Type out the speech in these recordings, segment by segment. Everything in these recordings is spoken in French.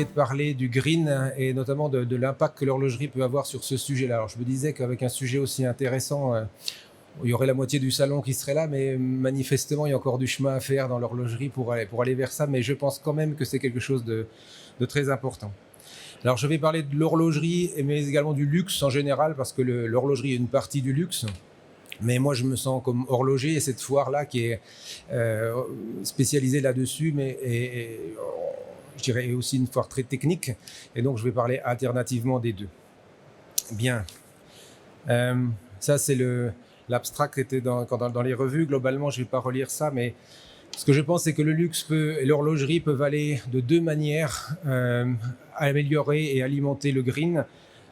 essayé de parler du green et notamment de l'impact que l'horlogerie peut avoir sur ce sujet-là. Alors je me disais qu'avec un sujet aussi intéressant, il y aurait la moitié du salon qui serait là, mais manifestement il y a encore du chemin à faire dans l'horlogerie pour aller vers ça, mais je pense quand même que c'est quelque chose de très important. Alors je vais parler de l'horlogerie, mais également du luxe en général, parce que l'horlogerie est une partie du luxe. Mais moi, je me sens comme horloger et cette foire-là qui est spécialisée là-dessus, mais je dirais aussi une foire très technique. Et donc, je vais parler alternativement des deux. Bien. Ça, c'est l'abstract qui était dans les revues. Globalement, je ne vais pas relire ça, mais ce que je pense, c'est que le luxe et l'horlogerie peuvent aller de deux manières, améliorer et alimenter le green,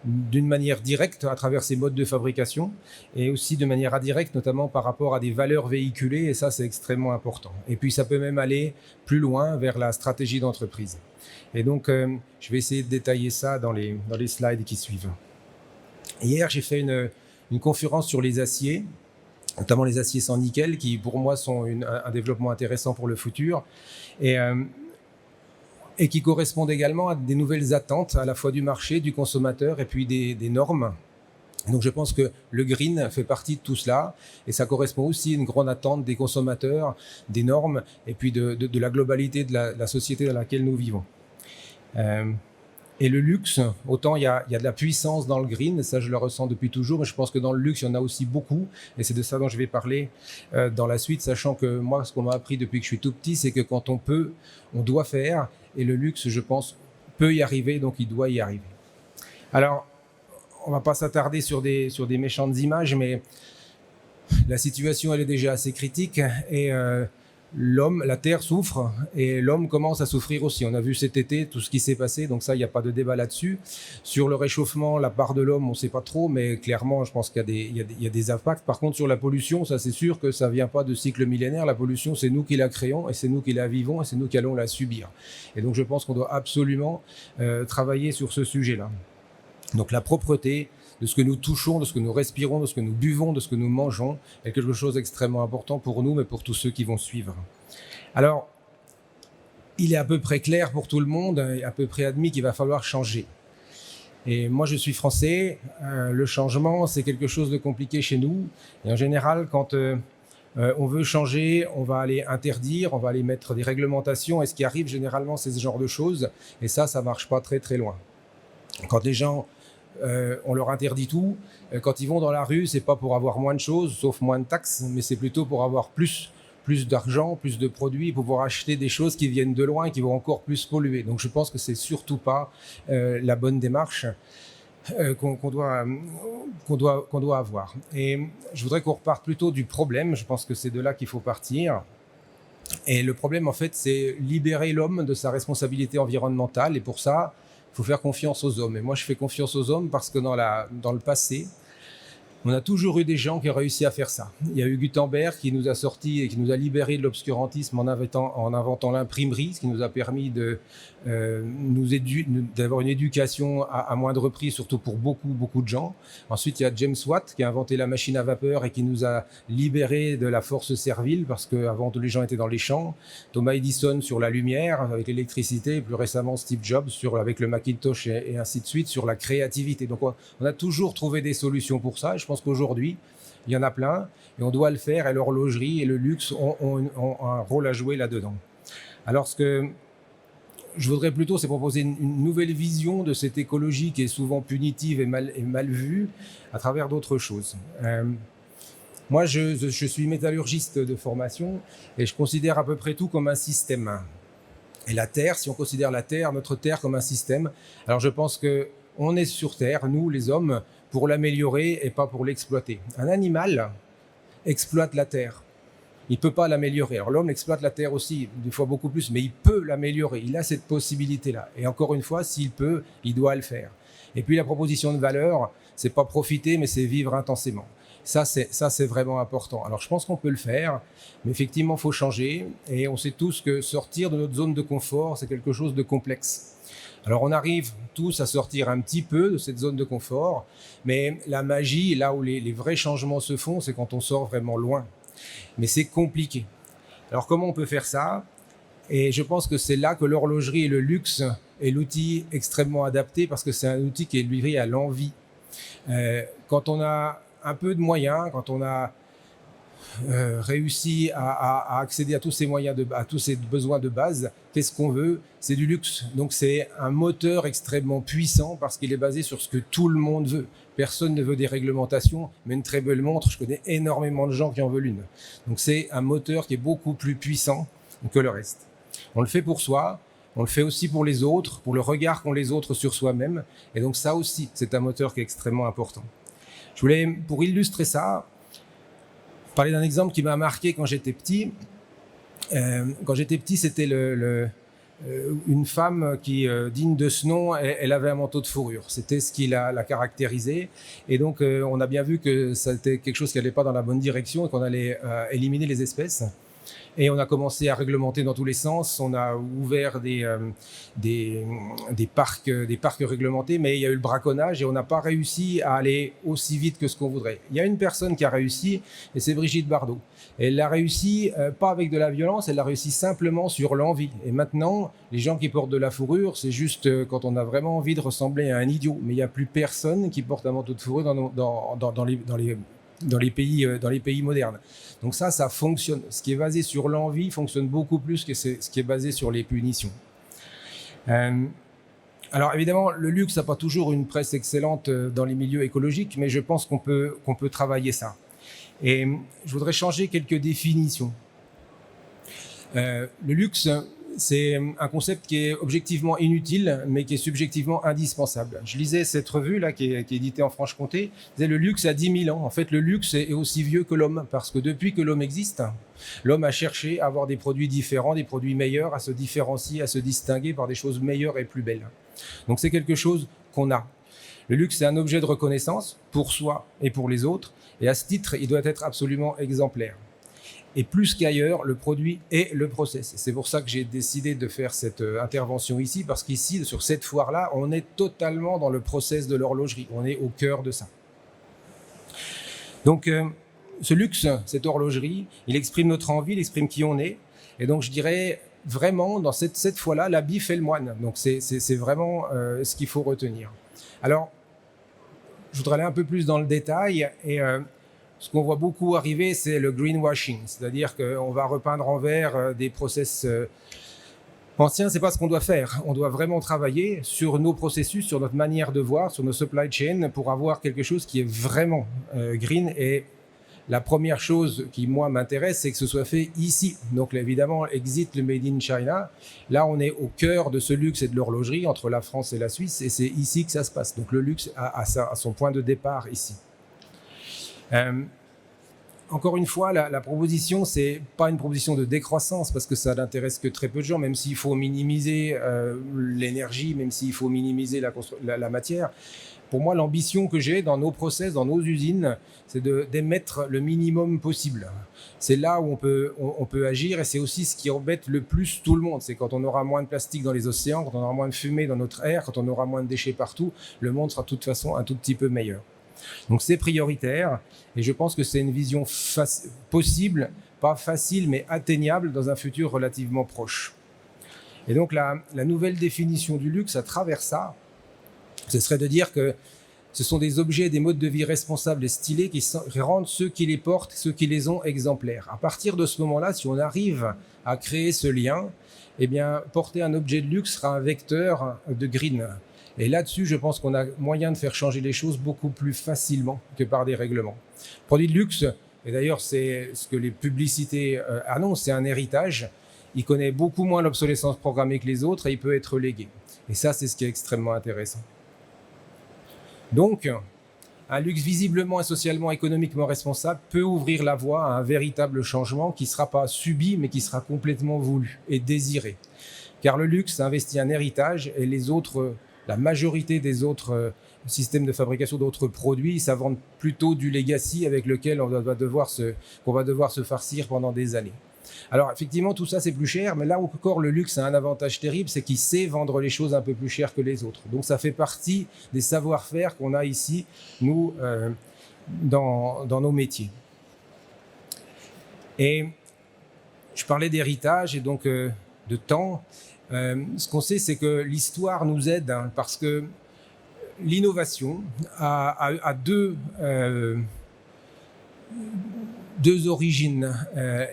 d'une manière directe à travers ces modes de fabrication et aussi de manière indirecte, notamment par rapport à des valeurs véhiculées, et ça c'est extrêmement important. Et puis ça peut même aller plus loin vers la stratégie d'entreprise. Et donc je vais essayer de détailler ça dans les slides qui suivent. Hier j'ai fait une conférence sur les aciers, notamment les aciers sans nickel, qui pour moi sont un développement intéressant pour le futur. Et qui correspondent également à des nouvelles attentes, à la fois du marché, du consommateur et puis des normes. Donc je pense que le green fait partie de tout cela et ça correspond aussi à une grande attente des consommateurs, des normes et puis de la globalité de la société dans laquelle nous vivons. Et le luxe, autant il y a de la puissance dans le green, ça je le ressens depuis toujours, mais je pense que dans le luxe, il y en a aussi beaucoup, et c'est de ça dont je vais parler dans la suite, sachant que moi, ce qu'on m'a appris depuis que je suis tout petit, c'est que quand on peut, on doit faire, et le luxe, je pense, peut y arriver, donc il doit y arriver. Alors, on ne va pas s'attarder sur des méchantes images, mais la situation, elle est déjà assez critique, et la Terre souffre et l'homme commence à souffrir aussi. On a vu cet été tout ce qui s'est passé, donc ça, il n'y a pas de débat là-dessus. Sur le réchauffement, la part de l'homme, on ne sait pas trop, mais clairement, je pense qu'il y a des impacts. Par contre, sur la pollution, ça c'est sûr que ça ne vient pas de cycle millénaire. La pollution, c'est nous qui la créons et c'est nous qui la vivons et c'est nous qui allons la subir. Et donc, je pense qu'on doit absolument travailler sur ce sujet-là. Donc, la propreté, de ce que nous touchons, de ce que nous respirons, de ce que nous buvons, de ce que nous mangeons, est quelque chose d'extrêmement important pour nous, mais pour tous ceux qui vont suivre. Alors, il est à peu près clair pour tout le monde, et à peu près admis qu'il va falloir changer. Et moi, je suis français, le changement, c'est quelque chose de compliqué chez nous. Et en général, quand on veut changer, on va aller interdire, on va aller mettre des réglementations, et ce qui arrive généralement, c'est ce genre de choses, et ça ne marche pas très très loin. Quand les gens on leur interdit tout. Quand ils vont dans la rue, c'est pas pour avoir moins de choses, sauf moins de taxes, mais c'est plutôt pour avoir plus d'argent, plus de produits, pouvoir acheter des choses qui viennent de loin et qui vont encore plus polluer. Donc je pense que c'est surtout pas la bonne démarche qu'on doit avoir. Et je voudrais qu'on reparte plutôt du problème. Je pense que c'est de là qu'il faut partir. Et le problème, en fait, c'est libérer l'homme de sa responsabilité environnementale. Et pour ça, il faut faire confiance aux hommes. Et moi, je fais confiance aux hommes parce que dans le passé, on a toujours eu des gens qui ont réussi à faire ça. Il y a eu Gutenberg qui nous a sorti et qui nous a libérés de l'obscurantisme en inventant l'imprimerie, ce qui nous a permis d'avoir une éducation à moindre prix, surtout pour beaucoup de gens. Ensuite, il y a James Watt qui a inventé la machine à vapeur et qui nous a libérés de la force servile parce qu'avant, tous les gens étaient dans les champs. Thomas Edison sur la lumière avec l'électricité, et plus récemment Steve Jobs avec le Macintosh et ainsi de suite sur la créativité. Donc, on a toujours trouvé des solutions pour ça. Je pense qu'aujourd'hui, il y en a plein et on doit le faire et l'horlogerie et le luxe ont un rôle à jouer là-dedans. Alors, ce que je voudrais plutôt, c'est proposer une nouvelle vision de cette écologie qui est souvent punitive et mal vue à travers d'autres choses. Moi, je suis métallurgiste de formation et je considère à peu près tout comme un système. Et la Terre, si on considère notre Terre comme un système, alors je pense qu'on est sur Terre, nous les hommes, pour l'améliorer et pas pour l'exploiter. Un animal exploite la Terre. Il ne peut pas l'améliorer. Alors l'homme exploite la Terre aussi, des fois beaucoup plus, mais il peut l'améliorer. Il a cette possibilité-là. Et encore une fois, s'il peut, il doit le faire. Et puis la proposition de valeur, c'est pas profiter, mais c'est vivre intensément. Ça, c'est vraiment important. Alors je pense qu'on peut le faire, mais effectivement, il faut changer. Et on sait tous que sortir de notre zone de confort, c'est quelque chose de complexe. Alors on arrive tous à sortir un petit peu de cette zone de confort, mais la magie, là où les vrais changements se font, c'est quand on sort vraiment loin. Mais c'est compliqué. Alors comment on peut faire ça ? Et je pense que c'est là que l'horlogerie et le luxe est l'outil extrêmement adapté parce que c'est un outil qui est livré à l'envie. Quand on a un peu de moyens, quand on a réussi à accéder à tous ces moyens, à tous ces besoins de base, qu'est-ce qu'on veut? C'est du luxe. Donc c'est un moteur extrêmement puissant parce qu'il est basé sur ce que tout le monde veut. Personne ne veut des réglementations, mais une très belle montre, je connais énormément de gens qui en veulent une. Donc c'est un moteur qui est beaucoup plus puissant que le reste. On le fait pour soi, on le fait aussi pour les autres, pour le regard qu'ont les autres sur soi-même. Et donc ça aussi, c'est un moteur qui est extrêmement important. Je voulais, pour illustrer ça, parler d'un exemple qui m'a marqué quand j'étais petit. Quand j'étais petit, c'était une femme qui, digne de ce nom, elle avait un manteau de fourrure. C'était ce qui la caractérisait. Et donc, on a bien vu que c'était quelque chose qui n'allait pas dans la bonne direction et qu'on allait éliminer les espèces. Et on a commencé à réglementer dans tous les sens. On a ouvert des parcs réglementés, mais il y a eu le braconnage et on n'a pas réussi à aller aussi vite que ce qu'on voudrait. Il y a une personne qui a réussi, et c'est Brigitte Bardot. Elle l'a réussi pas avec de la violence, elle l'a réussi simplement sur l'envie. Et maintenant, les gens qui portent de la fourrure, c'est juste quand on a vraiment envie de ressembler à un idiot. Mais il n'y a plus personne qui porte un manteau de fourrure dans les pays modernes. Donc ça fonctionne. Ce qui est basé sur l'envie fonctionne beaucoup plus que ce qui est basé sur les punitions. Alors évidemment, le luxe n'a pas toujours une presse excellente dans les milieux écologiques, mais je pense qu'on peut travailler ça. Et je voudrais changer quelques définitions. Le luxe, c'est un concept qui est objectivement inutile, mais qui est subjectivement indispensable. Je lisais cette revue-là, qui est éditée en Franche-Comté, disait le luxe a 10 000 ans. En fait, le luxe est aussi vieux que l'homme, parce que depuis que l'homme existe, l'homme a cherché à avoir des produits différents, des produits meilleurs, à se différencier, à se distinguer par des choses meilleures et plus belles. Donc c'est quelque chose qu'on a. Le luxe, c'est un objet de reconnaissance pour soi et pour les autres, et à ce titre, il doit être absolument exemplaire. Et plus qu'ailleurs, le produit est le process. C'est pour ça que j'ai décidé de faire cette intervention ici, parce qu'ici, sur cette foire-là, on est totalement dans le process de l'horlogerie. On est au cœur de ça. Donc, ce luxe, cette horlogerie, il exprime notre envie, il exprime qui on est. Et donc, je dirais vraiment, dans cette fois-là, l'habit fait le moine. Donc, c'est vraiment ce qu'il faut retenir. Alors, je voudrais aller un peu plus dans le détail et... ce qu'on voit beaucoup arriver, c'est le greenwashing, c'est-à-dire qu'on va repeindre en vert des process anciens. C'est pas ce qu'on doit faire. On doit vraiment travailler sur nos processus, sur notre manière de voir, sur nos supply chains, pour avoir quelque chose qui est vraiment green. Et la première chose qui, moi, m'intéresse, c'est que ce soit fait ici. Donc, évidemment, exit le Made in China. Là, on est au cœur de ce luxe et de l'horlogerie entre la France et la Suisse, et c'est ici que ça se passe. Donc, le luxe a son point de départ ici. Encore une fois, la proposition, c'est pas une proposition de décroissance parce que ça n'intéresse que très peu de gens, même s'il faut minimiser l'énergie, même s'il faut minimiser la matière. Pour moi, l'ambition que j'ai dans nos process, dans nos usines, c'est d'émettre le minimum possible. C'est là où on peut agir et c'est aussi ce qui embête le plus tout le monde. C'est quand on aura moins de plastique dans les océans, quand on aura moins de fumée dans notre air, quand on aura moins de déchets partout, le monde sera de toute façon un tout petit peu meilleur. Donc c'est prioritaire et je pense que c'est une vision possible, pas facile mais atteignable dans un futur relativement proche. Et donc la nouvelle définition du luxe à travers ça, ce serait de dire que ce sont des objets, des modes de vie responsables et stylés qui rendent ceux qui les portent, ceux qui les ont exemplaires. À partir de ce moment-là, si on arrive à créer ce lien, eh bien porter un objet de luxe sera un vecteur de green. Et là-dessus, je pense qu'on a moyen de faire changer les choses beaucoup plus facilement que par des règlements. Produit de luxe, et d'ailleurs c'est ce que les publicités annoncent, c'est un héritage. Il connaît beaucoup moins l'obsolescence programmée que les autres et il peut être légué. Et ça, c'est ce qui est extrêmement intéressant. Donc, un luxe visiblement et socialement, économiquement responsable peut ouvrir la voie à un véritable changement qui ne sera pas subi, mais qui sera complètement voulu et désiré. Car le luxe investit un héritage et la majorité des autres systèmes de fabrication d'autres produits, ça vend plutôt du legacy avec lequel qu'on va devoir se farcir pendant des années. Alors effectivement, tout ça c'est plus cher, mais là encore le luxe a un avantage terrible, c'est qu'il sait vendre les choses un peu plus cher que les autres. Donc ça fait partie des savoir-faire qu'on a ici, nous, dans nos métiers. Et je parlais d'héritage et donc de temps. Ce qu'on sait, c'est que l'histoire nous aide, hein, parce que l'innovation a deux origines.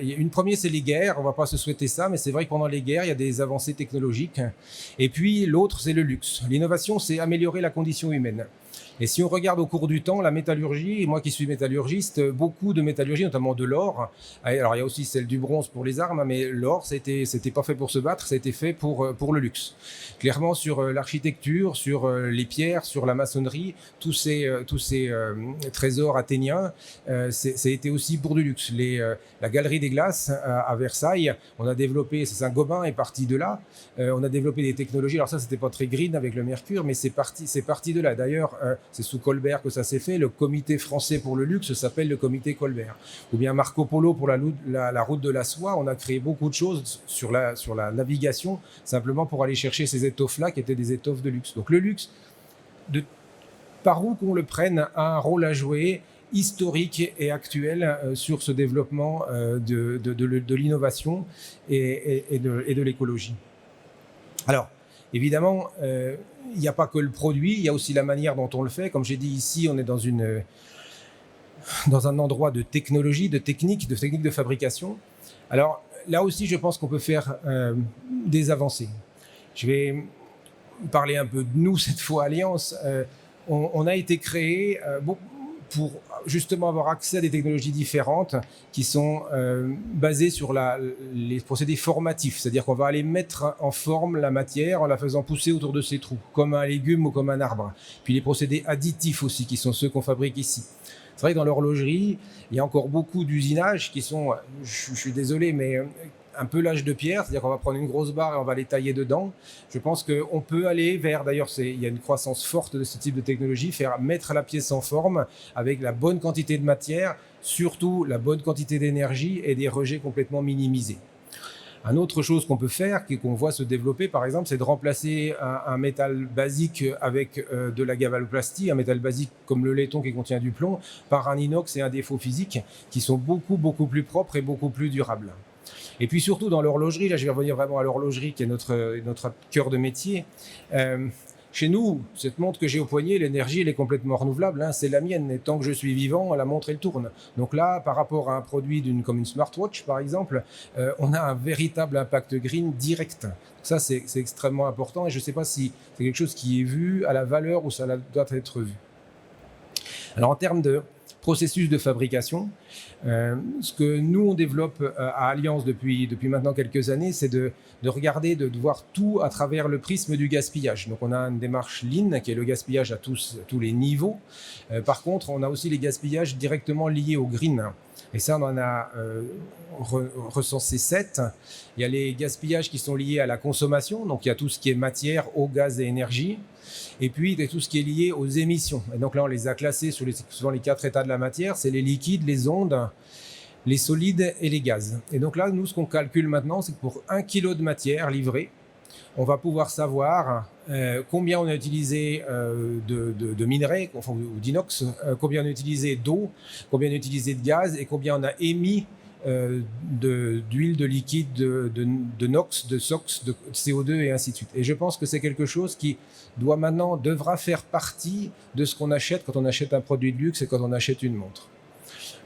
Une première, c'est les guerres. On ne va pas se souhaiter ça, mais c'est vrai que pendant les guerres, il y a des avancées technologiques. Et puis l'autre, c'est le luxe. L'innovation, c'est améliorer la condition humaine. Et si on regarde au cours du temps, la métallurgie, et moi qui suis métallurgiste, beaucoup de métallurgie, notamment de l'or. Alors il y a aussi celle du bronze pour les armes, mais l'or, c'était pas fait pour se battre, c'était fait pour le luxe. Clairement, sur l'architecture, sur les pierres, sur la maçonnerie, tous ces trésors athéniens, c'était aussi pour du luxe. La galerie des glaces à Versailles, on a développé, c'est Saint-Gobain est parti de là, on a développé des technologies. Alors ça, c'était pas très green avec le mercure, mais c'est parti de là. D'ailleurs, c'est sous Colbert que ça s'est fait. Le comité français pour le luxe s'appelle le comité Colbert. Ou bien Marco Polo pour la route de la soie. On a créé beaucoup de choses sur la navigation, simplement pour aller chercher ces étoffes-là qui étaient des étoffes de luxe. Donc le luxe, par où qu'on le prenne, a un rôle à jouer, historique et actuel, sur ce développement de l'innovation et de l'écologie. Alors, évidemment, il n'y a pas que le produit, il y a aussi la manière dont on le fait. Comme j'ai dit ici, on est dans un endroit de technologie, de technique de fabrication. Alors là aussi, je pense qu'on peut faire des avancées. Je vais parler un peu de nous cette fois, Alliance. On a été créé pour justement avoir accès à des technologies différentes qui sont basées sur les procédés formatifs. C'est-à-dire qu'on va aller mettre en forme la matière en la faisant pousser autour de ses trous, comme un légume ou comme un arbre. Puis les procédés additifs aussi, qui sont ceux qu'on fabrique ici. C'est vrai que dans l'horlogerie, il y a encore beaucoup d'usinages qui sont, je suis désolé, mais un peu l'âge de pierre, c'est-à-dire qu'on va prendre une grosse barre et on va les tailler dedans. Je pense qu'on peut aller vers, d'ailleurs il y a une croissance forte de ce type de technologie, mettre la pièce en forme avec la bonne quantité de matière, surtout la bonne quantité d'énergie et des rejets complètement minimisés. Une autre chose qu'on peut faire, qu'on voit se développer par exemple, c'est de remplacer un métal basique avec de la galvanoplastie, un métal basique comme le laiton qui contient du plomb, par un inox et un défaut physique qui sont beaucoup plus propres et beaucoup plus durables. Et puis surtout dans l'horlogerie, là je vais revenir vraiment à l'horlogerie qui est notre cœur de métier. Chez nous, cette montre que j'ai au poignet, l'énergie elle est complètement renouvelable, hein, c'est la mienne, et tant que je suis vivant, la montre elle tourne. Donc là, par rapport à un produit comme une smartwatch par exemple, on a un véritable impact green direct. Ça c'est extrêmement important et je ne sais pas si c'est quelque chose qui est vu à la valeur où ça doit être vu. Alors en termes de processus de fabrication, ce que nous on développe à Alliance depuis maintenant quelques années, c'est de regarder, de voir tout à travers le prisme du gaspillage. Donc on a une démarche Lean qui est le gaspillage à tous les niveaux. Par contre, on a aussi les gaspillages directement liés au green. Et ça, on en a recensé 7. Il y a les gaspillages qui sont liés à la consommation, donc il y a tout ce qui est matière, eau, gaz et énergie. Et puis, il y a tout ce qui est lié aux émissions. Et donc là, on les a classés suivant les 4 états de la matière. C'est les liquides, les ondes, les solides et les gaz. Et donc là, nous, ce qu'on calcule maintenant, c'est que pour 1 kilo de matière livrée, on va pouvoir savoir combien on a utilisé de minerais ou d'inox, combien on a utilisé d'eau, combien on a utilisé de gaz et combien on a émis d'huile, de liquide, de NOx, de SOx, de CO2 et ainsi de suite. Et je pense que c'est quelque chose qui devra faire partie de ce qu'on achète quand on achète un produit de luxe et quand on achète une montre.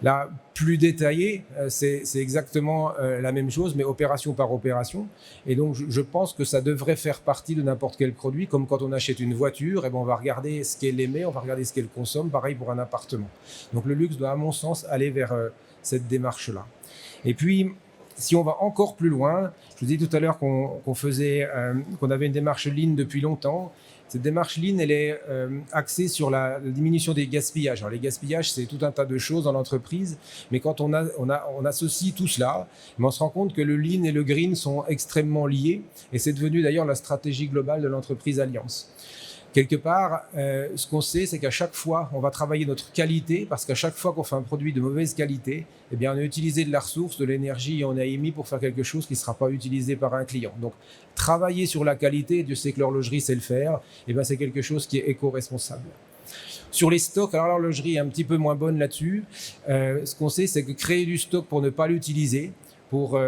Là, plus détaillé, c'est exactement la même chose, mais opération par opération. Et donc, je pense que ça devrait faire partie de n'importe quel produit, comme quand on achète une voiture, et ben on va regarder ce qu'elle émet, on va regarder ce qu'elle consomme, pareil pour un appartement. Donc, le luxe doit, à mon sens, aller vers cette démarche-là. Et puis, si on va encore plus loin, je vous dis tout à l'heure qu'on avait une démarche Lean depuis longtemps. Cette démarche Lean, elle est axée sur la diminution des gaspillages. Alors, les gaspillages, c'est tout un tas de choses dans l'entreprise, mais quand on associe tout cela, on se rend compte que le Lean et le Green sont extrêmement liés, et c'est devenu d'ailleurs la stratégie globale de l'entreprise Alliance. Quelque part, ce qu'on sait, c'est qu'à chaque fois, on va travailler notre qualité, parce qu'à chaque fois qu'on fait un produit de mauvaise qualité, eh bien, on a utilisé de la ressource, de l'énergie, et on a émis pour faire quelque chose qui ne sera pas utilisé par un client. Donc, travailler sur la qualité, Dieu sait que l'horlogerie sait le faire, eh bien, c'est quelque chose qui est éco-responsable. Sur les stocks, alors l'horlogerie est un petit peu moins bonne là-dessus. Ce qu'on sait, c'est que créer du stock pour ne pas l'utiliser, pour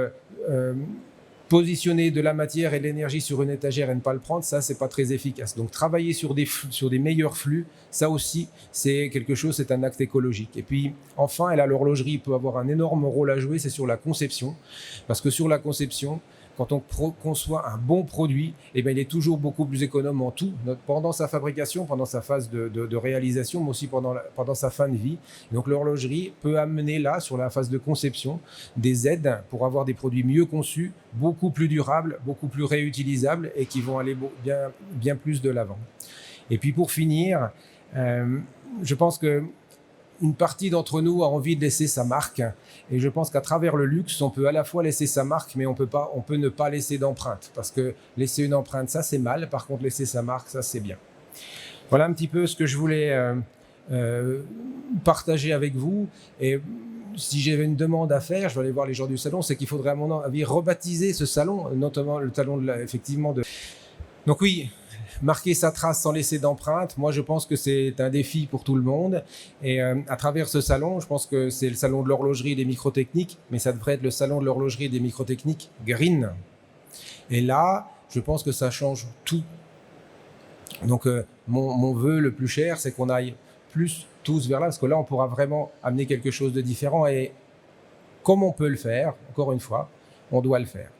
positionner de la matière et de l'énergie sur une étagère et ne pas le prendre, ça, c'est pas très efficace. Donc, travailler sur des meilleurs flux, ça aussi, c'est quelque chose, c'est un acte écologique. Et puis, enfin, et là, l'horlogerie peut avoir un énorme rôle à jouer, c'est sur la conception. Parce que sur la conception, quand on conçoit un bon produit, eh bien, il est toujours beaucoup plus économe en tout, pendant sa fabrication, pendant sa phase de réalisation, mais aussi pendant sa fin de vie. Donc l'horlogerie peut amener là, sur la phase de conception, des aides pour avoir des produits mieux conçus, beaucoup plus durables, beaucoup plus réutilisables et qui vont aller bien plus de l'avant. Et puis pour finir, je pense que une partie d'entre nous a envie de laisser sa marque, et je pense qu'à travers le luxe, on peut à la fois laisser sa marque, mais on peut ne pas laisser d'empreinte, parce que laisser une empreinte, ça c'est mal, par contre laisser sa marque, ça c'est bien. Voilà un petit peu ce que je voulais partager avec vous, et si j'avais une demande à faire, je vais aller voir les gens du salon, c'est qu'il faudrait à mon avis rebaptiser ce salon, notamment le salon effectivement de... Donc oui, marquer sa trace sans laisser d'empreinte, moi je pense que c'est un défi pour tout le monde. Et à travers ce salon, je pense que c'est le salon de l'horlogerie et des microtechniques, mais ça devrait être le salon de l'horlogerie et des microtechniques green. Et là, je pense que ça change tout. Donc mon vœu le plus cher, c'est qu'on aille plus tous vers là, parce que là on pourra vraiment amener quelque chose de différent. Et comme on peut le faire, encore une fois, on doit le faire.